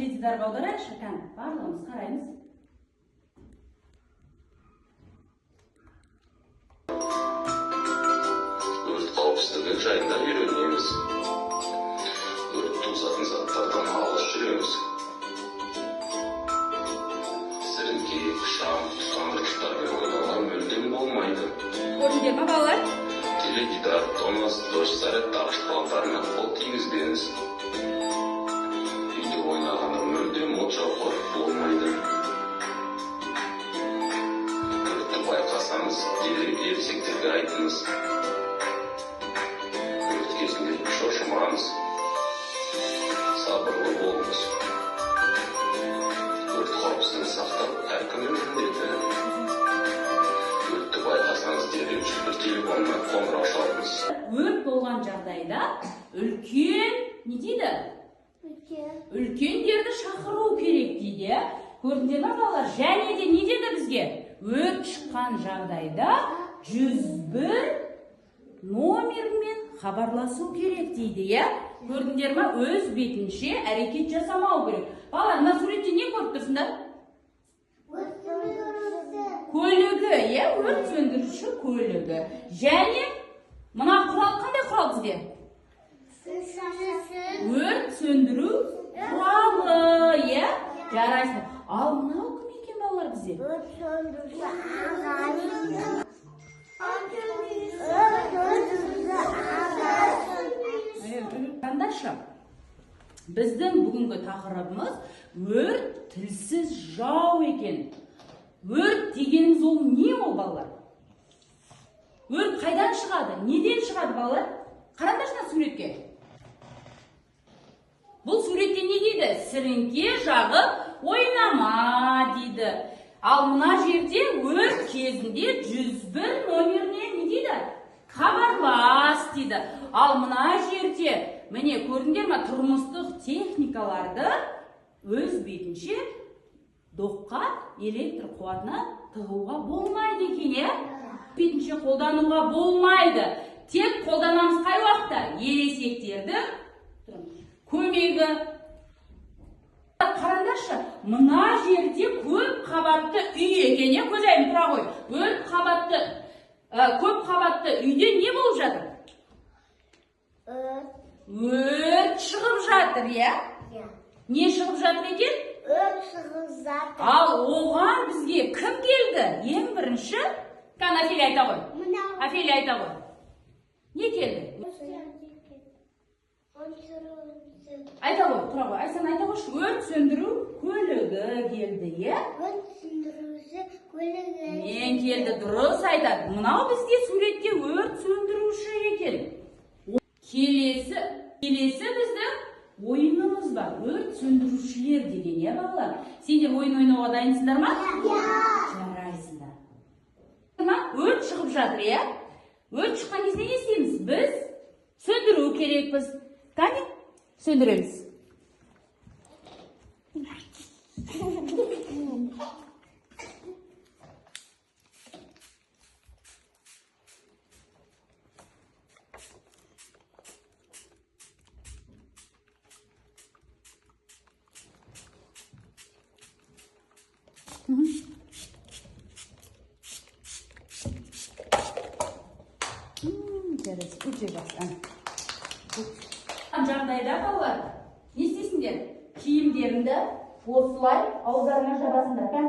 теледидарға аударайықшы, барлығымыз қараймыз. Өрт қауіпсіздігі жайында үйренеміз. Өрт туғызатын заттардан алыс жүреміз. Сіріңке, шам, тұтандырғыштармен ойнауға мүлдем болмайды. Көрдіңдер ме, балалар? Теледидар, тонос, дос зарядтағыш құралдарына қол тигізбеңіз. Үйде ойнағанда мүлдем от жағуға болмайды. Өртті байқасаңыз, дереу ересектерге айтыңыз. Өрт кезінде шошымаңыз. Сабырлы болыңыз. Өрт қауіпсіздігін сақтау әркімнің міндеті. Өртті байқасаңыз, дереу 101 телефонына қоңырау шалыңыз. Өрт болған жағдайда үлкен не дейді? Үлкендерді шақыру керек дейді. Көрдіңдер ме, балалар? Және де не деді бізге? Өрт шыққан жағдайда 101 номермен хабарласу керек дейді, иә? Көрдіңдер ме? Өз бетінше әрекет жасамау керек. Балалар, мына суретте не көріп тұрсыңдар? Көлігі, иә? Өрт сөндіруші көлігі. Және мына құрал қандай құрал бізде? Өрт сөндіру құралы, иә? Жарайсың. Ал мынау кім екен, балалар, бізде? Өрт сөндіруші ағаш. Қандайша? Біздің бүгінгі тақырыбымыз өрт тілсіз жау екен. Өрт дегеніміз ол не ол, балалар? Өрт қайдан шығады? Неден шығады, балалар? Қараңдаршы суретке. Бұл суретте не дейді? Сіріңке жағып ойнама дейді. Ал мына жерде өрт кезінде 101 номеріне не дейді? Хабарлас дейді. Ал мына жерде, міне көрдіңдер ме, тұрмыстық техникаларды өз бетінше доққа электр қуатына тығуға болмайды екен, е? Бетінше қолдануға болмайды. Тек қолданамыз қай уақытта? Ересектерді көмегі. Қараңдаршы, мына жерде көп қабатты үй екен, е? Көзайым, тұра ғой. Көп қабатты үйде не болып жатыр? Өрт шығып жатыр, е? Не шығып жатыр екен? Өрт шығып жатыр. Ал оған бізге кім келді? Ең бірінші? Афелия айта ғой. Афелия айта ғой. Не келді? Айта ғой, тұра ғой. Айсан айта ғой, өрт сөндіру көлігі келді, е? Өрт сөндіруші көлігі. Мен келді, дұрыс айтады. Мынау бізде суретте өрт сөндіруші екен. Келесі біздің ойынымыз бар. Өрт сөндірушілер деген, е, балалар? Сендер ойын ойнауға дайынсыңдар ма? Жарайсыңдар. Өрт шығып жатыр, е? Өрт шыққан кезде не істейміз? Біз сөндіру керекпіз. Қане? Сөндіреміз. Жарайсың, өте жақсы. Жағдайда, балалар, не істейсіңдер? Киімдеріңді осылай ауыздарыңа жабасыңдар.